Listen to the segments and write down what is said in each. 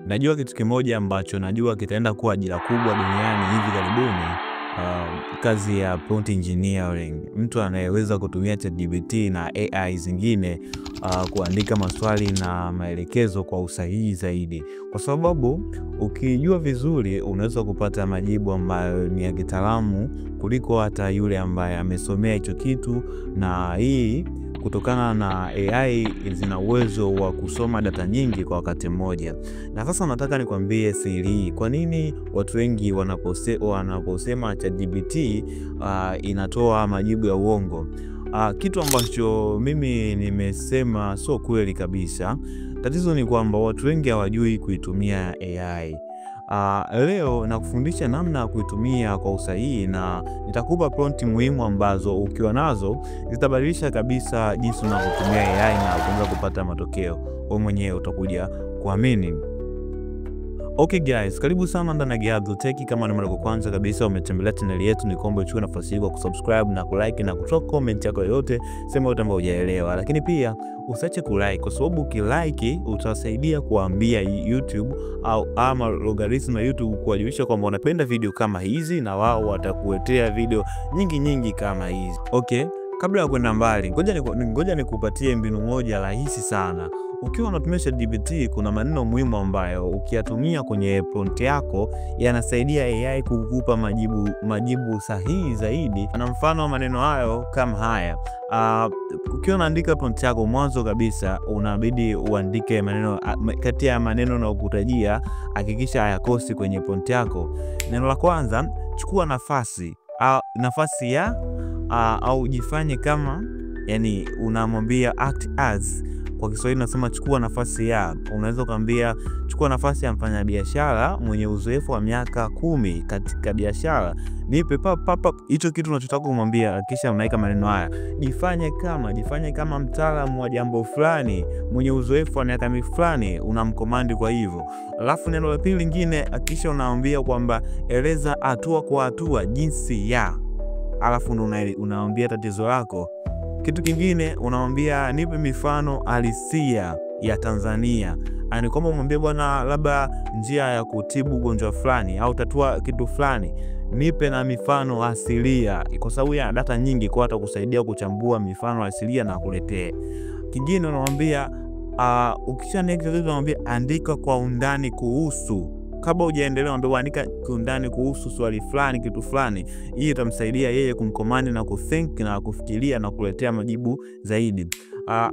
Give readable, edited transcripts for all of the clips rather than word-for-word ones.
Najua kitu kimoja ambacho najua kitaenda kuwa ajira kubwa duniani hivi karibuni, kazi ya prompt engineering. Mtu anayeweza kutumia ChatGPT na AI zingine kuandika maswali na maelekezo kwa usahihi zaidi. Kwa sababu ukijua vizuri unaweza kupata majibu ambayo ni ya kitaalamu kuliko hata yule ambaye amesomea hicho kitu, na hii kutokana na AI zina uwezo wa kusoma data nyingi kwa wakati mmoja. Na sasa nataka nikwambie siri hii. Kwa nini watu wengi wanaposema ChatGPT inatoa majibu ya uongo? Kitu ambacho mimi nimesema sio kweli kabisa. Tatizo ni kwamba watu wengi hawajui kuitumia AI. Leo nakufundisha namna ya kuitumia kwa usahihi, na nitakupa prompt muhimu ambazo ukiwa nazo zitabadilisha kabisa jinsi unavyotumia AI na kuanza kupata matokeo wewe mwenyewe utakuja kuamini. Okay guys, karibu sana ndani ya Gabdo Tech. Kama ni mara ya kwanza kabisa umetembelea channel yetu, nikombe uchukue nafasi hii kwa kusubscribe na kulike na kutoa comment yako yote, sema yote ambayo hujaelewa. Lakini pia usiache kulike, kwa sababu ukilike utasaidia kuambia YouTube au algorithm ya YouTube kuwajulisha kwamba unapenda video kama hizi, na wao watakuletea video nyingi kama hizi. Okay, kabla ya kwenda mbali, ngoja nikupatie mbinu moja rahisi sana. Ukiwa unatumia ChatGPT, kuna maneno muhimu ambayo ukiyatumia kwenye prompt yako yanasaidia AI kukupa majibu sahihi zaidi. Na mfano wa maneno hayo kama haya. Ukiwa unaandika prompt yako, mwanzo kabisa unabidi uandike maneno kati ya maneno na ukutajia, hakikisha hayakosi kwenye prompt yako. Neno la kwanza, chukua nafasi ya au jifanye kama, yani unamwambia act as. Kwa Kiswahili nasema chukua nafasi ya. Unaweza kumwambia chukua nafasi ya mfanyabiashara mwenye uzoefu wa miaka 10 katika biashara. Nipe papa hicho kitu unachotaka kumwambia, kisha unaweka maneno haya. Jifanye kama mtaalamu wa jambo fulani mwenye uzoefu wa miaka fulani, unamcommand kwa hivyo. Alafu neno la pili lingine, kisha unaambia kwamba eleza hatua kwa hatua jinsi ya. Alafu unaambia tatizo lako. Kitu kingine unamwambia nipe mifano halisia ya Tanzania. Ani kama umwambie bwana, labda njia ya kutibu ugonjwa fulani au tatua kitu fulani, nipe na mifano asilia, kwa sababu ya data nyingi kwa hata kusaidia kuchambua mifano asilia na kuletea. Kingine unamwambia ukishaandika kitu unamwambia andika kwa undani kuhusu. Kabla hujaendelea unamwambia andika kwa undani kuhusu swali fulani, kitu fulani. Hii itamsaidia yeye kumcommand na kuthink na kufikiria na kuletea majibu zaidi.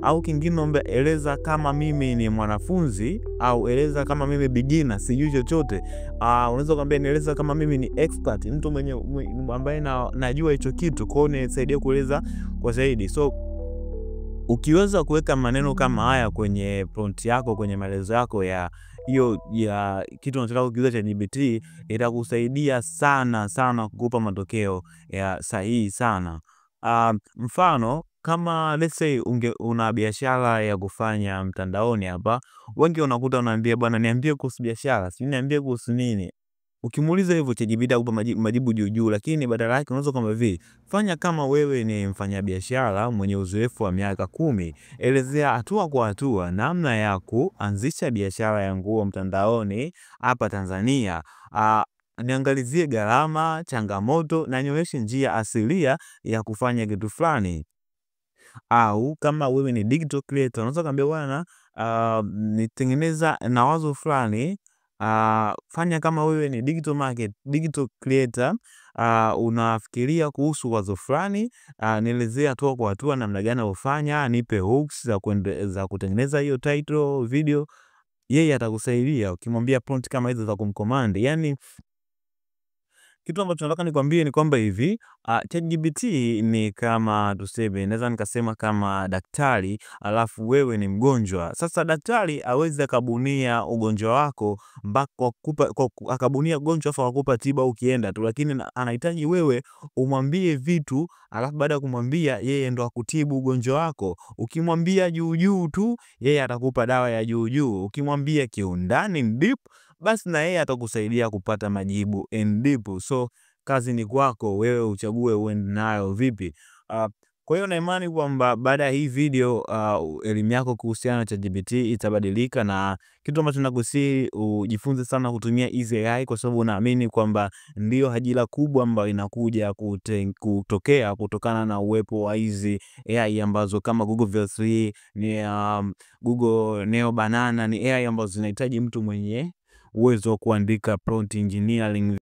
Au kingine unamwambia eleza kama mimi ni mwanafunzi, au eleza kama mimi beginner, sijui chochote. Unaweza kumwambia nieleza kama mimi ni expert, mtu ambaye najua hicho kitu, kwa hiyo nisaidie kueleza kwa zaidi. So ukiweza kuweka maneno kama haya kwenye prompt yako, kwenye maelezo yako ya hiyo ya kitu unachotaka kuuliza ChatGPT, itakusaidia sana kukupa matokeo ya sahihi sana. Mfano kama let's say una biashara ya kufanya mtandaoni hapa, wengi unakuta unaambia bwana niambie kuhusu biashara, si niambie kuhusu nini. Ukimuuliza hivyo ChatGPT akupa majibu juu, lakini badala yake unaweza kama hivi, fanya kama wewe ni mfanyabiashara mwenye uzoefu wa miaka 10, elezea hatua kwa hatua namna ya kuanzisha biashara ya nguo mtandaoni hapa Tanzania. Niangalizie gharama, changamoto na nionyeshe njia asilia ya kufanya kitu fulani. Au kama wewe ni digital creator, unaweza kumwambia bwana nitengeneza na wazo fulani. Fanya kama wewe ni digital creator, unafikiria kuhusu wazo fulani, nielezea hatua kwa hatua namna gani ufanya, nipe hooks za kutengeneza hiyo title video. Yeye atakusaidia ukimwambia prompt kama hizo za kumcommand. Yani kitu ambacho nataka nikwambie ni kwamba hivi, ChatGPT ni kama tuseme, naweza nikasema kama daktari, alafu wewe ni mgonjwa. Sasa daktari hawezi akabunia ugonjwa wako mpaka akabunia ugonjwa afa akupa tiba ukienda tu, lakini anahitaji wewe umwambie vitu, alafu baada ya kumwambia yeye ndo akutibu ugonjwa wako. Ukimwambia juu tu, yeye atakupa dawa ya juu. Ukimwambia kiundani deep, basi na yeye atakusaidia kupata majibu in deep. So kazi ni kwako wewe uchague uende nayo vipi. Kwa hiyo na imani kwamba baada ya hii video elimu yako kuhusiana na ChatGPT itabadilika, na kitu ambacho nakusihi ujifunze sana kutumia hizi AI, kwa sababu naamini kwamba ndio ajira kubwa ambayo inakuja kutokea kutokana na uwepo wa hizi AI ambazo kama Google V3 ni Google Neo Banana, ni AI ambazo zinahitaji mtu mwenye uwezo wa kuandika prompt engineering.